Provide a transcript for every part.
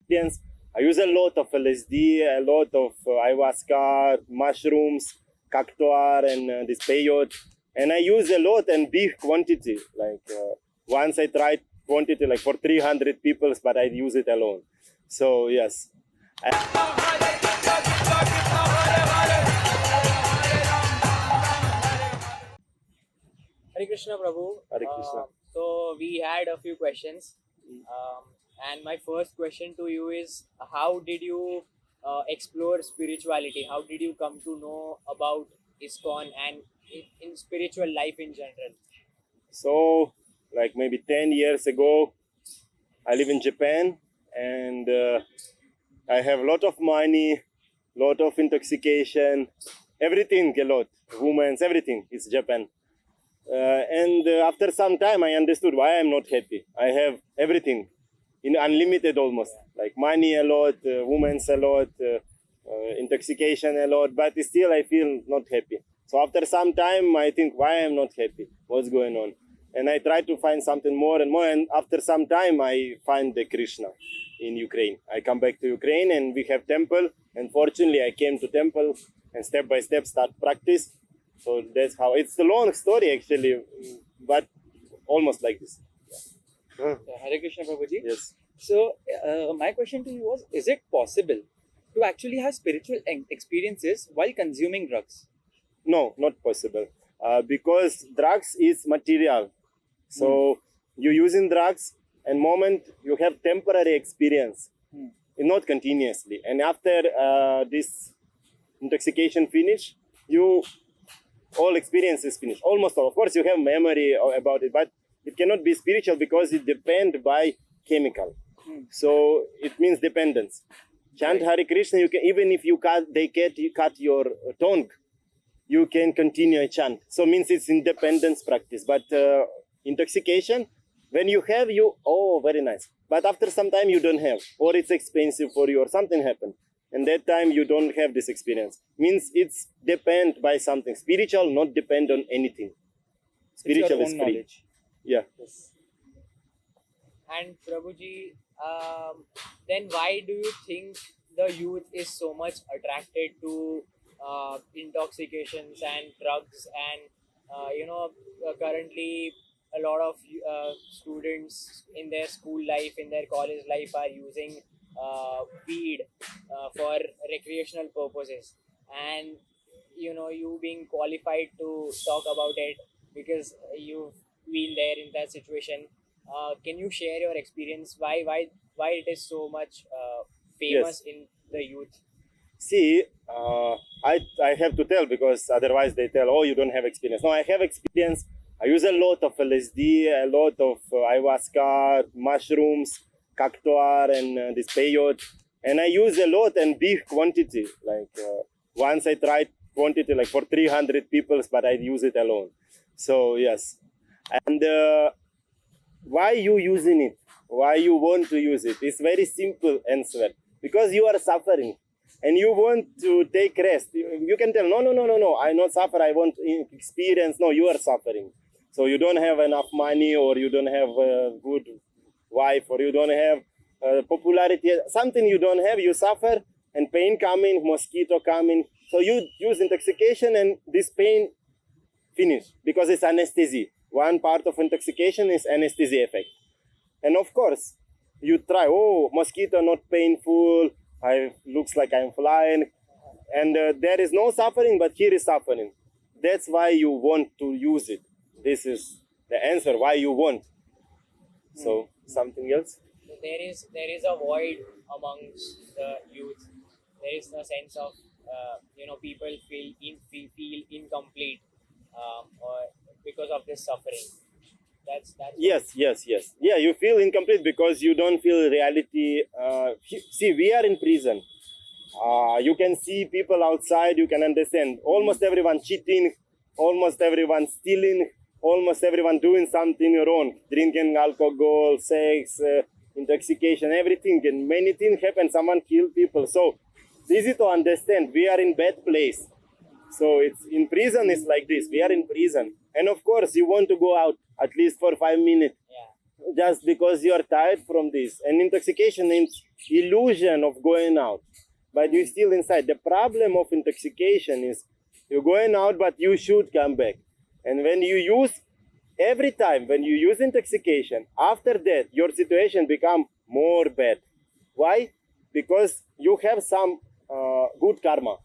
experience. I use a lot of LSD, a lot of ayahuasca, mushrooms, cactuar, and this peyote. And I use a lot and big quantity. Once I tried quantity like for 300 people, but I use it alone. So yes. Hare Krishna Prabhu. Hare Krishna. So we had a few questions, and my first question to you is: how did you explore spirituality? How did you come to know about ISKCON and in spiritual life in general? So, like maybe 10 years ago, I live in Japan, and I have a lot of money, lot of intoxication, everything a lot, women's, everything. It's Japan. And after some time, I understood why I'm not happy. I have everything, in unlimited almost, like money a lot, women's a lot, intoxication a lot, but still I feel not happy. So after some time, I think why I'm not happy, what's going on, and I try to find something more and more. And after some time, I find the Krishna in Ukraine. I come back to Ukraine, and we have temple. And fortunately, I came to temple and step by step start practice. So that's how, it's a long story actually, but almost like this. Hare Krishna Prabhuji. Yes. So, my question to you was: is it possible to actually have spiritual experiences while consuming drugs? No, not possible. Because drugs is material. So you using drugs, and moment you have temporary experience, not continuously. And after this intoxication finish, you all experiences finish. Almost all. Of course, you have memory about it, but it cannot be spiritual because it depends by chemical. So it means dependence. Chant Hare Krishna. You can, even if you cut your tongue, you can continue a chant. So means it's independence practice. But intoxication, when you have, very nice. But after some time you don't have, or it's expensive for you, or something happened. And that time you don't have this experience. Means it's depend by something. Spiritual not depend on anything. Spiritual is free. Knowledge. Yeah. Yes. And Prabhuji, then why do you think the youth is so much attracted to intoxications and drugs? And currently a lot of students in their school life, in their college life, are using weed for recreational purposes. And you being qualified to talk about it because you've been there in that situation, can you share your experience why it is so much famous in the youth? See, I have to tell, because otherwise they tell, oh, you don't have experience. No, I have experience. I use a lot of LSD, a lot of ayahuasca, mushrooms, cactuar, and this peyote. And I use a lot and big quantity. Once I tried quantity like for 300 people, but I use it alone. So yes. And why you using it? Why you want to use it? It's very simple answer. Because you are suffering and you want to take rest. You can tell, no, I not suffer, I want experience. No, you are suffering. So you don't have enough money, or you don't have a good wife, or you don't have popularity. Something you don't have, you suffer, and pain coming, mosquito coming. So you use intoxication and this pain finish, because it's anesthesia. One part of intoxication is anesthesia effect. And of course, you try, mosquito not painful, looks like I'm flying, and there is no suffering, but here is suffering. That's why you want to use it. This is the answer why you want. So something else? There is a void amongst the youth. There is a sense of people feel incomplete or because of this suffering. That's Yes. Yeah, you feel incomplete because you don't feel reality. See, we are in prison. You can see people outside, you can understand. Almost everyone cheating, almost everyone stealing, almost everyone doing something wrong. Drinking alcohol, sex, intoxication, everything. And many things happen. Someone kill people. So it's easy to understand. We are in bad place. So it's in prison, it's like this. We are in prison. And of course, you want to go out at least for 5 minutes. yeah. just because you are tired from this. And intoxication is illusion of going out, but you're still inside. The problem of intoxication is you're going out, but you should come back. And when you use, every time when you use intoxication, after that, your situation become more bad. Why? Because you have some good karma.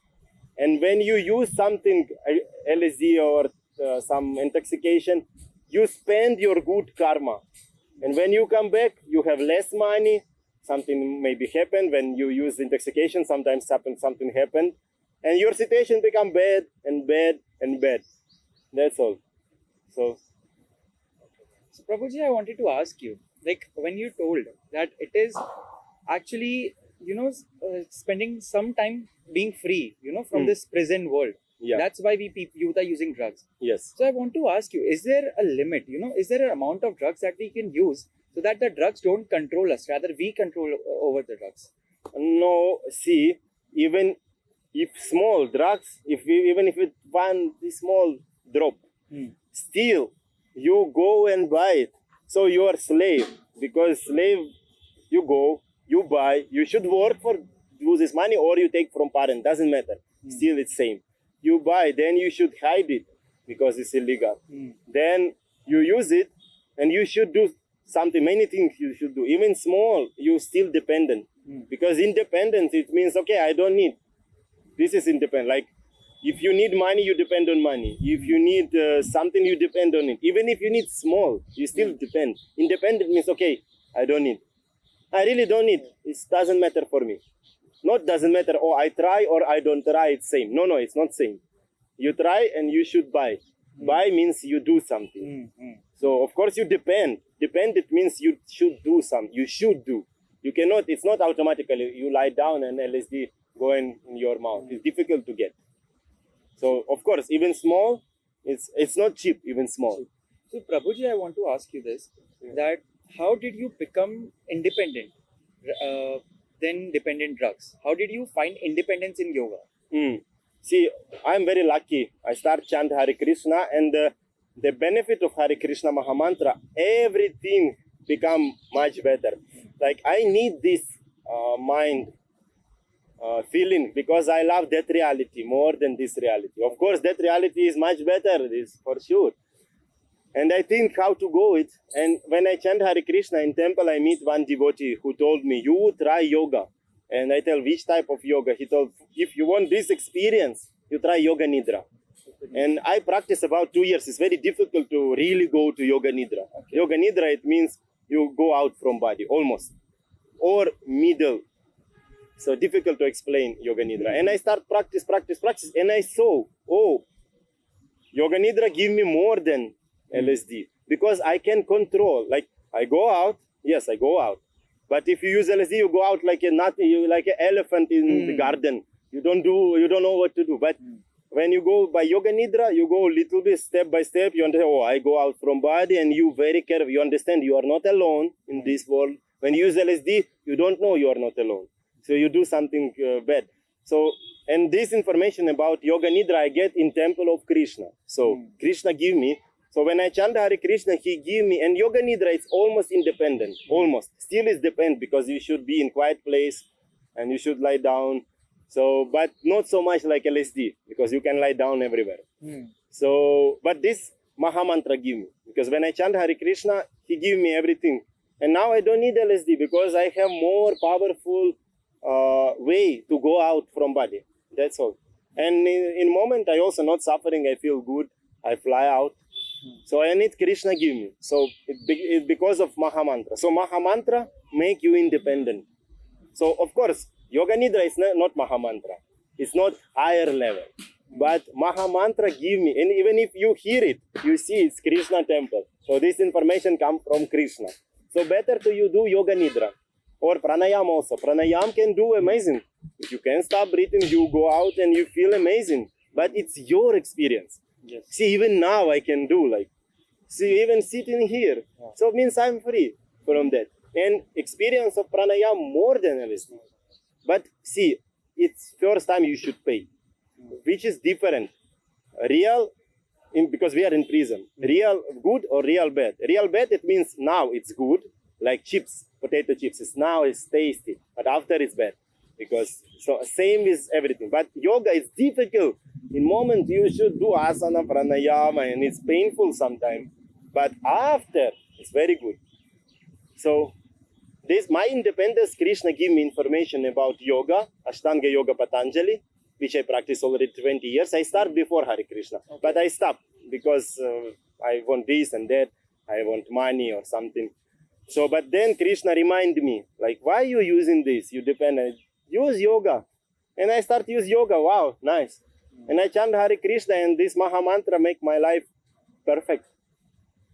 And when you use something, LSD or some intoxication, you spend your good karma. And when you come back, you have less money. Something maybe happened when you use intoxication. Sometimes something happened. And your situation become bad and bad and bad. That's all. So Prabhuji, I wanted to ask you, like when you told that it is actually, spending some time being free, from this present world. Yeah. That's why youth are using drugs. yes. So I want to ask you, is there a limit? Is there an amount of drugs that we can use so that the drugs don't control us, rather we control over the drugs? No, see, even if small drugs, even if it's one small drop, still you go and buy it. So you are slave, because slave, you go, you buy, you should work for use this money, or you take from parent, doesn't matter. Still it's same. You buy, then you should hide it because it's illegal. Then you use it, and you should do something, many things you should do. Even small, you still dependent. Because independence, it means, okay, I don't need. This is independent. Like, if you need money, you depend on money. If you need something, you depend on it. Even if you need small, you still depend. Independent means, okay, I don't need. I really don't need. It doesn't matter for me. Not doesn't matter, oh, I try or I don't try, it's same. No, it's not same. You try and you should buy. Buy means you do something. So, of course, you depend. Depend, it means you should do something. You should do. You cannot, it's not automatically. You lie down and LSD go in your mouth. It's difficult to get. So, of course, even small, it's not cheap, even small. So Prabhuji, I want to ask you this, that how did you become independent, then dependent drugs? How did you find independence in yoga? See, I'm very lucky. I start chant Hare Krishna, and the benefit of Hare Krishna Mahamantra, everything become much better. Like, I need this mind feeling, because I love that reality more than this reality. Of course, that reality is much better, this for sure. And I think how to go it. And when I chant Hare Krishna in temple, I meet one devotee who told me, you try yoga. And I tell, which type of yoga? He told, if you want this experience, you try Yoga Nidra. And I practice about 2 years. It's very difficult to really go to Yoga Nidra. Okay. Yoga Nidra, it means you go out from body, almost. Or middle. So difficult to explain Yoga Nidra. And I start practice. And I saw, oh, Yoga Nidra give me more than LSD. Because I can control. Like, I go out. Yes, I go out. But if you use LSD, you go out like like an elephant in the garden. You don't know what to do. But when you go by Yoga Nidra, you go a little bit step by step. You understand, oh, I go out from body, and you very careful. You understand you are not alone in this world. When you use LSD, you don't know you are not alone. So you do something bad. So, and this information about Yoga Nidra I get in temple of Krishna. So Krishna give me. So when I chant Hare Krishna, he give me, and Yoga Nidra is almost independent, almost. Still is dependent, because you should be in quiet place and you should lie down. So, but not so much like LSD, because you can lie down everywhere. So, but this Mahamantra give me, because when I chant Hare Krishna, he give me everything. And now I don't need LSD, because I have more powerful way to go out from body. That's all. And in moment, I also not suffering, I feel good, I fly out. So I need Krishna give me. So it's because of Mahamantra. So Mahamantra make you independent. So of course, Yoga Nidra is not Mahamantra. It's not higher level. But Mahamantra give me. And even if you hear it, you see it's Krishna temple. So this information comes from Krishna. So better to you do Yoga Nidra. Or Pranayam also. Pranayam can do amazing. If you can stop breathing, you go out and you feel amazing. But it's your experience. Yes. See, even now I can do see, even sitting here. Yeah. So it means I'm free from that. And experience of pranayama more than LSD. But see, it's first time you should pay, which is different. Real because we are in prison. Real good or real bad? Real bad, it means now it's good, like chips, potato chips. It's tasty, but after it's bad. Because so same is everything. But yoga is difficult. In moment you should do asana, pranayama, and it's painful sometimes. But after it's very good. So this my independence, Krishna give me information about yoga, Ashtanga Yoga Patanjali, which I practice already 20 years. I start before Hare Krishna, but I stopped because I want this and that. I want money or something. So, but then Krishna reminded me, like, why you using this? You depend on use yoga. And I start use yoga. Wow, nice. And I chant Hare Krishna, and this Mahamantra make my life perfect.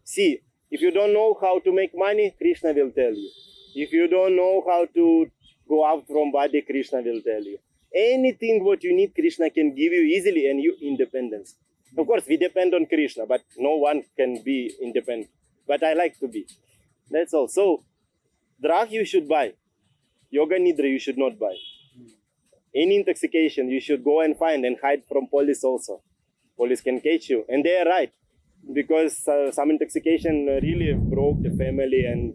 See, if you don't know how to make money, Krishna will tell you. If you don't know how to go out from body, Krishna will tell you. Anything what you need, Krishna can give you easily, and you independence. Of course, we depend on Krishna, but no one can be independent. But I like to be. That's all. So, drug you should buy. Yoga Nidra you should not buy. Any intoxication you should go and find and hide from police also. Police can catch you. And they are right. Because some intoxication really broke the family and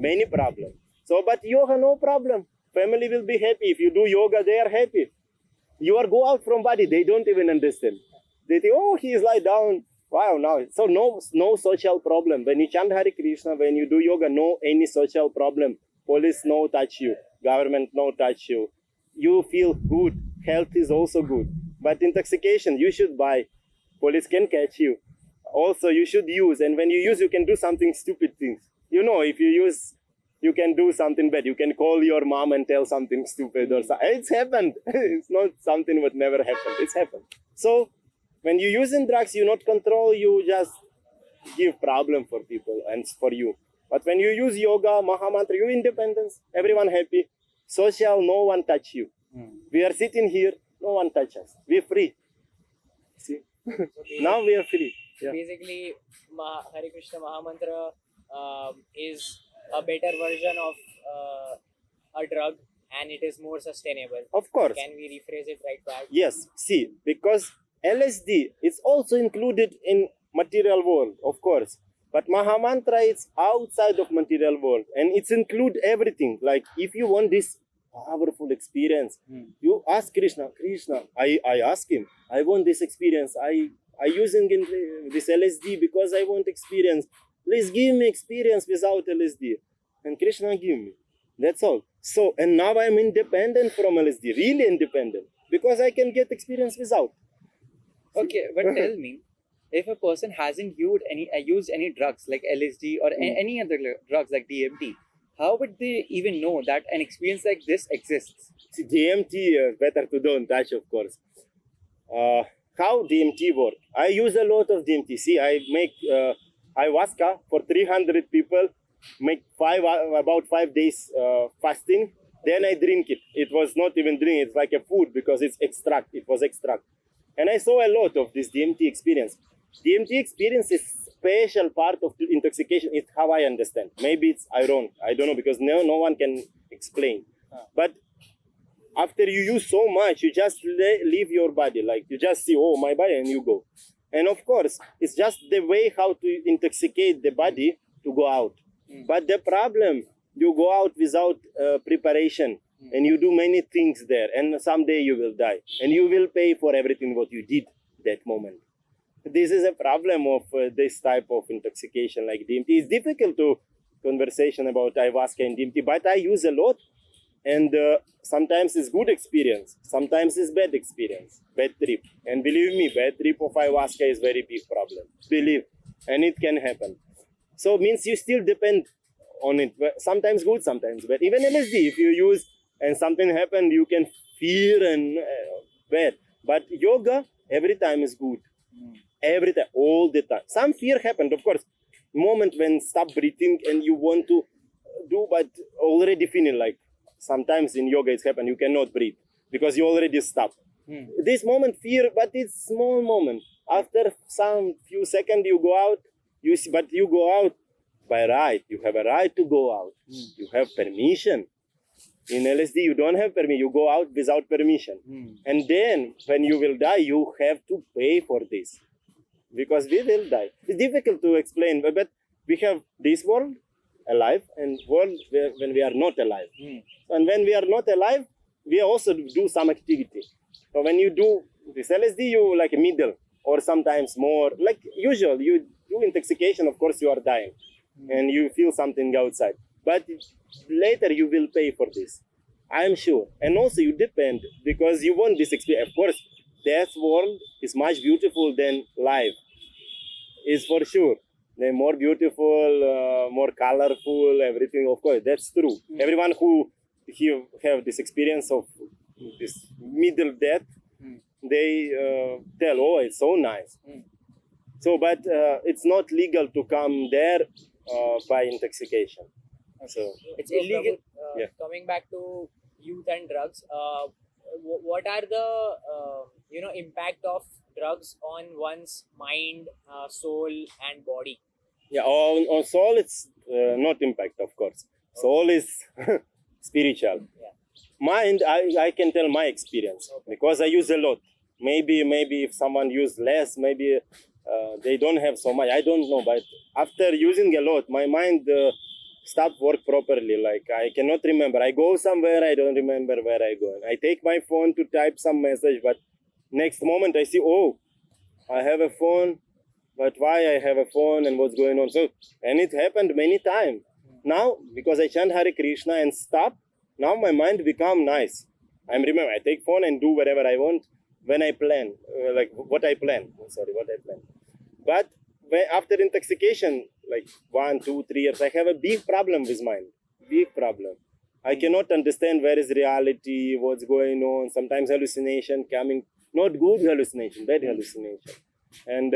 many problems. So, but yoga, no problem. Family will be happy. If you do yoga, they are happy. You are go out from body, they don't even understand. They think, oh, he is lie down. Wow, now. So no social problem. When you chant Hare Krishna, when you do yoga, no any social problem. Police no touch you. Government no touch you. You feel good. Health is also good. But intoxication, you should buy. Police can catch you. Also, you should use. And when you use, you can do something stupid things. You know, if you use, you can do something bad. You can call your mom and tell something stupid or something. It's happened. It's not something that never happened. It's happened. So, when you using drugs, you not control, you just give problem for people and for you. But when you use yoga, Mahamantra, you independence, everyone happy. Social, no one touch you. We are sitting here, no one touch us. We're free. See? Now we are free. Yeah. Basically, Hare Krishna Mahamantra is a better version of a drug, and it is more sustainable. Of course. Can we rephrase it right back? Yes. See, because LSD is also included in material world, of course. But Mahamantra is outside of material world, and it's include everything. Like if you want this powerful experience, you ask Krishna. I ask him, I want this experience. I using this LSD because I want experience. Please give me experience without LSD. And Krishna give me. That's all. So, and now I'm independent from LSD, really independent, because I can get experience without. Okay, but tell me, if a person hasn't used any drugs like LSD or any other drugs like DMT, how would they even know that an experience like this exists? See, DMT, better to don't touch, of course. How DMT work? I use a lot of DMT. See, I make ayahuasca for 300 people, make about 5 days fasting. Then I drink it. It was not even drink, it's like a food because it's extract. It was extract. And I saw a lot of this DMT experience. DMT experience is special part of the intoxication. It's how I understand. Maybe it's ironic. I don't know because no one can explain. But after you use so much, you just leave your body. Like you just see, oh, my body, and you go. And of course, it's just the way how to intoxicate the body to go out. But the problem, you go out without preparation. And you do many things there, and someday you will die, and you will pay for everything what you did that moment. This is a problem of this type of intoxication like DMT. It's difficult to conversation about ayahuasca and DMT, but I use a lot, and sometimes it's good experience, sometimes it's bad experience, bad trip. And believe me, bad trip of ayahuasca is very big problem. Believe, and it can happen. So it means you still depend on it. Sometimes good, sometimes bad. Even LSD, if you use and something happened, you can fear and bad. But yoga, every time is good. Every time, all the time. Some fear happened, of course. Moment when stop breathing and you want to do, but already feeling like sometimes in yoga it's happened. You cannot breathe because you already stop. This moment fear, but it's small moment. After some few seconds you go out. You see, but you go out by right. You have a right to go out. You have permission. In LSD, you don't have permission. You go out without permission. And then, when you will die, you have to pay for this. because we will die. It's difficult to explain, but we have this world alive and world when we are not alive. And when we are not alive, we also do some activity. So when you do this LSD, you like a middle or sometimes more. Like usual, you do intoxication, of course you are dying and you feel something outside. But later you will pay for this. I'm sure. And also you depend because you want this experience. Of course, death world is much beautiful than life. Is for sure. They're more beautiful, more colorful, everything. Of course, that's true. Everyone who have this experience of this middle death, they tell, oh, it's so nice. So, but it's not legal to come there by intoxication. So It's illegal. Yeah. Coming back to youth and drugs, what are the impact of drugs on one's mind, soul, and body? yeah, on soul, it's not impact, of course. Soul is spiritual. Yeah. Mind, I can tell my experience because I use a lot. Maybe if someone use less, maybe they don't have so much. I don't know, but after using a lot, my mind stopped work properly. Like I cannot remember. I go somewhere, I don't remember where I go. I take my phone to type some message, but next moment I see, oh, I have a phone, but why I have a phone and what's going on? So, and it happened many times. Now, because I chant Hare Krishna and stop, now my mind become nice. I remember, I take phone and do whatever I want when I plan, what I plan. But after intoxication, like 1, 2, 3 years, I have a big problem with mind. Big problem. I cannot understand where is reality, what's going on. Sometimes hallucination coming, not good hallucination, bad hallucination. And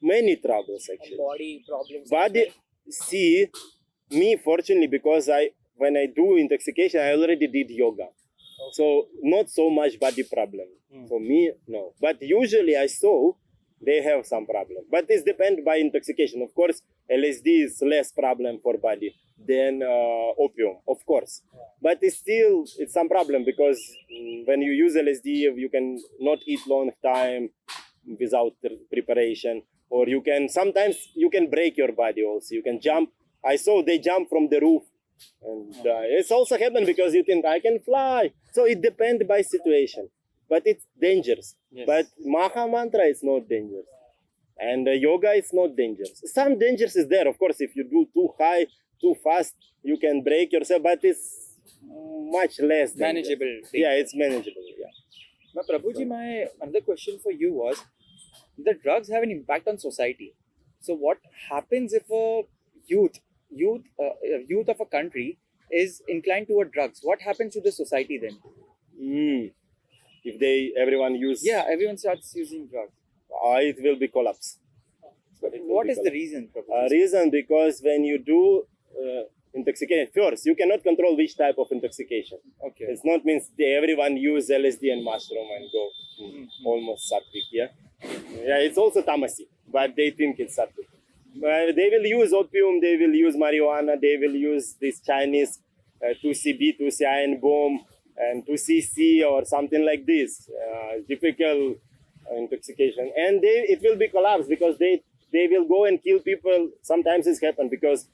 many troubles And actually. body problems. as Body, well? see, me fortunately, because when I do intoxication, I already did yoga. So not so much body problem. For me, no. But usually I saw they have some problem. But this depends by intoxication. Of course, LSD is less problem for body than opium, of course. But it's some problem because when you use LSD, you can not eat long time without preparation, or sometimes you can break your body also. You can jump. I saw they jump from the roof. And it's also happened because you think I can fly. So it depends by situation, but it's dangerous. Yes. But Mahamantra is not dangerous, and yoga is not dangerous. Some dangers is there, of course. If you do too high, too fast, you can break yourself. But it's much less dangerous. Manageable. Yeah, it's manageable. Yeah. Now, Prabhuji, my another question for you was, the drugs have an impact on society. So, what happens if a youth of a country is inclined toward drugs? What happens to the society then? If everyone use, Yeah, everyone starts using drugs. it will be collapse. But what is the reason, Prabhuji? Reason because when you do intoxication, first you cannot control which type of intoxication. Okay. It's not means everyone use LSD and mushroom and go almost sattvic. Yeah, it's also tamasi, but they think it's sattvic. They will use opium, they will use marijuana, they will use this Chinese 2CB, 2CIN bomb, and 2CC or something like this. Typical intoxication, and it will be collapse because they will go and kill people. Sometimes it's happened because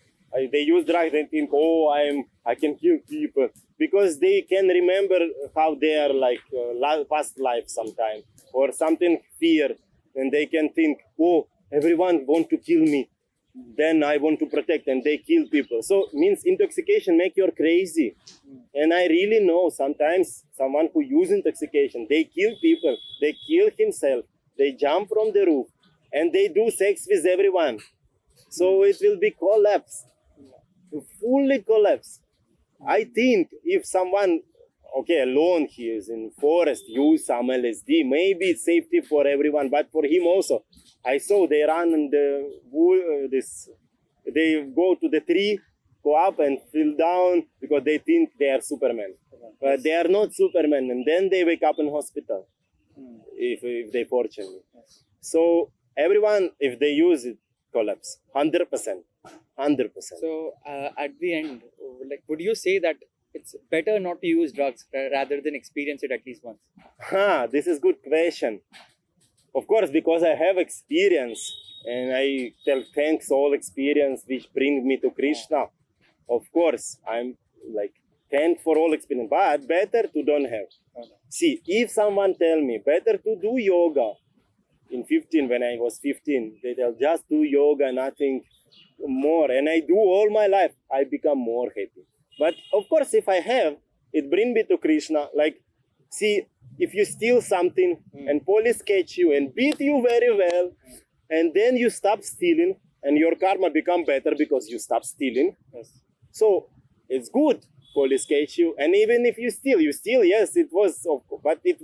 they use drugs and think, oh, I can kill people because they can remember how they are like past life sometime or something fear, and they can think, oh, everyone want to kill me, then I want to protect, and they kill people. So means intoxication make you crazy. And I really know sometimes someone who use intoxication, they kill people, they kill himself, they jump from the roof, and they do sex with everyone. So it will be collapse, fully collapse. I think if someone, alone he is in forest, use some LSD, maybe it's safety for everyone, but for him also. I saw they run in the they go to the tree, go up and fall down because they think they are Superman. But they are not Superman, and then they wake up in hospital if they fortunate. So everyone, if they use it, collapse 100%. So, at the end, like, would you say that it's better not to use drugs rather than experience it at least once? This is good question. Of course, because I have experience, and I tell thanks all experience which bring me to Krishna. Of course, I'm like thank for all experience, but better to don't have. See, if someone tell me better to do yoga in 15, when I was 15, they tell just do yoga, nothing more, and I do all my life, I become more happy. But of course, if I have, it bring me to Krishna. Like, see, if you steal something and police catch you and beat you very well, and then you stop stealing, and your karma become better because you stop stealing. Yes. So it's good. Police catch you, and even if you steal, yes, it was, but it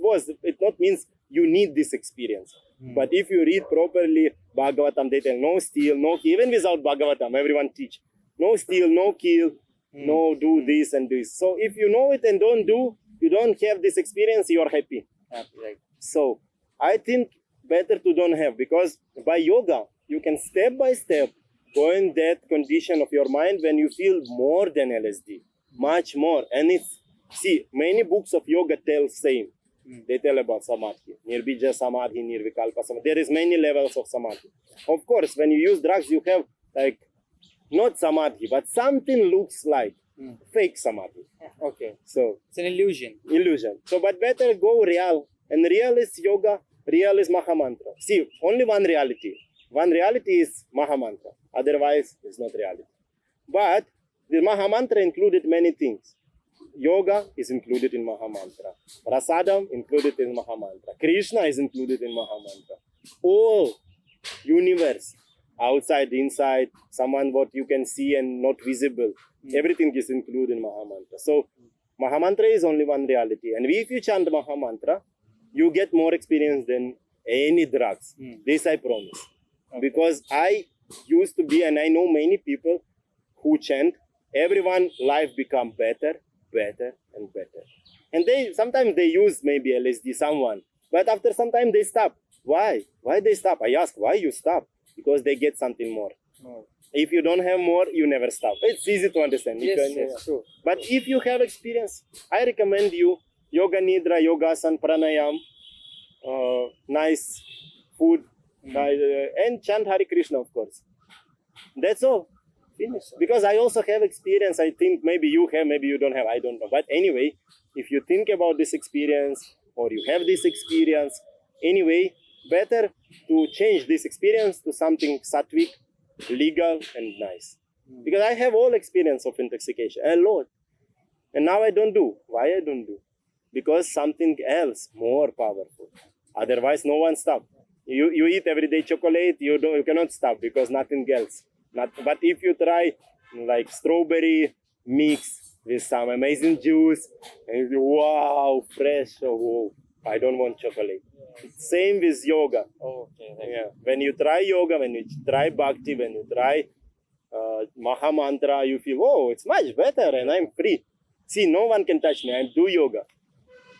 not means you need this experience. But if you read properly Bhagavatam, they tell no steal, no kill. Even without Bhagavatam, everyone teach no steal, no kill, no do this and this. So if you know it and don't do, you don't have this experience, you are happy. Right. So I think better to don't have, because by yoga you can step by step go in that condition of your mind when you feel more than LSD, much more. And it's, see, many books of yoga tell same. They tell about samadhi, nirbija samadhi, nirvikalpa samadhi. There is many levels of samadhi. Of course, when you use drugs, you have like not samadhi, but something looks like fake samadhi. Okay. So It's an illusion. illusion. So, but better go real. And real is yoga, real is Mahamantra. See, only one reality. One reality is Mahamantra. Otherwise, it's not reality. But the Mahamantra included many things. Yoga is included in Mahamantra. Prasadam included in Mahamantra. Krishna is included in Mahamantra. All universe, outside, inside, someone what you can see and not visible, everything is included in Mahamantra. So Mahamantra is only one reality. And if you chant Mahamantra, you get more experience than any drugs. This I promise. Because I used to be, and I know many people who chant, everyone life become better, better and better. And they sometimes they use maybe LSD, someone, but after some time they stop. Why? Why they stop? I ask, why you stop? Because they get something more. If you don't have more, you never stop. It's easy to understand. Yes, true. But if you have experience, I recommend you yoga nidra, yogasan, pranayam, nice food, and chant Hare Krishna, of course. That's all. Finish. Because I also have experience. I think maybe you have, maybe you don't have. I don't know. But anyway, if you think about this experience or you have this experience, anyway, better to change this experience to something sattvic, legal, and nice. Because I have all experience of intoxication, a lot. And now I don't do. Why I don't do? Because something else more powerful. Otherwise, no one stop. You eat every day chocolate, you cannot stop because nothing else. But if you try like strawberry mix with some amazing juice, and you, wow, fresh, oh, I don't want chocolate. Same with yoga. Okay. Yeah. When you try yoga, when you try bhakti, when you try Mahamantra, you feel, oh, it's much better and I'm free. See, no one can touch me. I do yoga.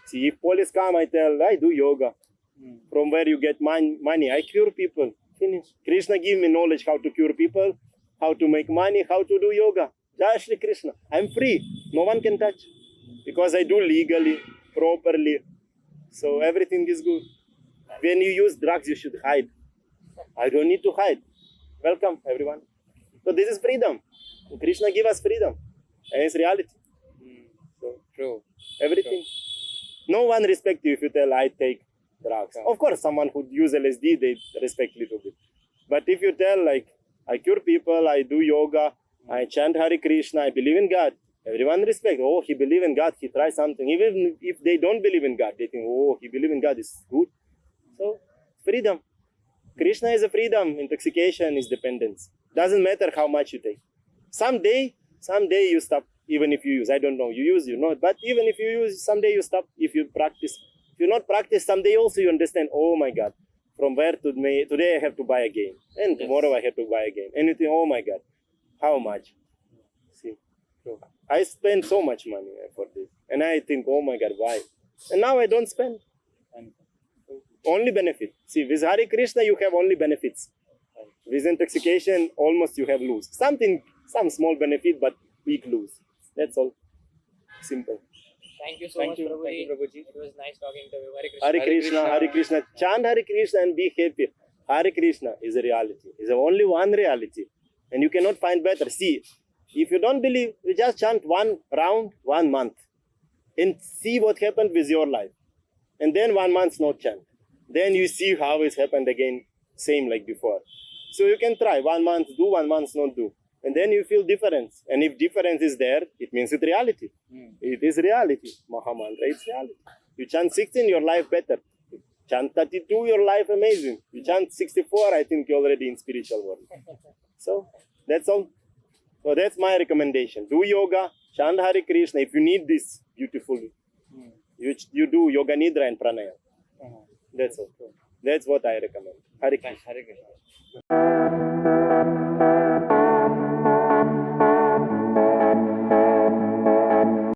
See, if police come, I tell, I do yoga. From where you get money, I cure people. Finish. Krishna give me knowledge how to cure people, how to make money, how to do yoga. Jai Shri Krishna. I'm free. No one can touch. Because I do legally, properly. So everything is good. When you use drugs, you should hide. I don't need to hide. Welcome, everyone. So this is freedom. Krishna give us freedom. And it's reality. So True. everything. No one respect you if you tell I take drugs. Of course, someone who use LSD, they respect little bit. But if you tell like, I cure people, I do yoga, I chant Hare Krishna, I believe in God, everyone respect. Oh, he believe in God, he try something. Even if they don't believe in God, they think, oh, he believe in God is good. So, freedom. Krishna is a freedom. Intoxication is dependence. Doesn't matter how much you take. Someday you stop. Even if you use, I don't know, you use, you know. But even if you use, someday you stop. If you practice. If you not practice, someday also you understand, oh my God, from where to me, today I have to buy a game. And tomorrow I have to buy a game. And you think, oh my God, how much? See, I spend so much money for this. And I think, oh my God, why? And now I don't spend. Only benefit. See, with Hare Krishna, you have only benefits. With intoxication, almost you have lose. Some small benefit, but big lose. That's all. Simple. Thank you so Thank much, you, Prabhuji. Prabhuji. It was nice talking to you. Hare Krishna. Hare Krishna, Hare Krishna. Chant Hare Krishna and be happy. Hare Krishna is a reality. It's the only one reality. And you cannot find better. See, if you don't believe, you just chant one round, 1 month. And see what happened with your life. And then 1 month not chant. Then you see how it's happened again, same like before. So you can try 1 month do, 1 month not do. And then you feel difference. And if difference is there, it means it's reality. It is reality. Mahamantra, it's reality. You chant 16, your life better. Chant 32, your life amazing. You chant 64, I think you're already in spiritual world. So that's all. So that's my recommendation. Do yoga, chant Hare Krishna. If you need this beautiful, you do yoga nidra and pranayama. That's all. That's what I recommend. Hare Krishna. Hare Krishna.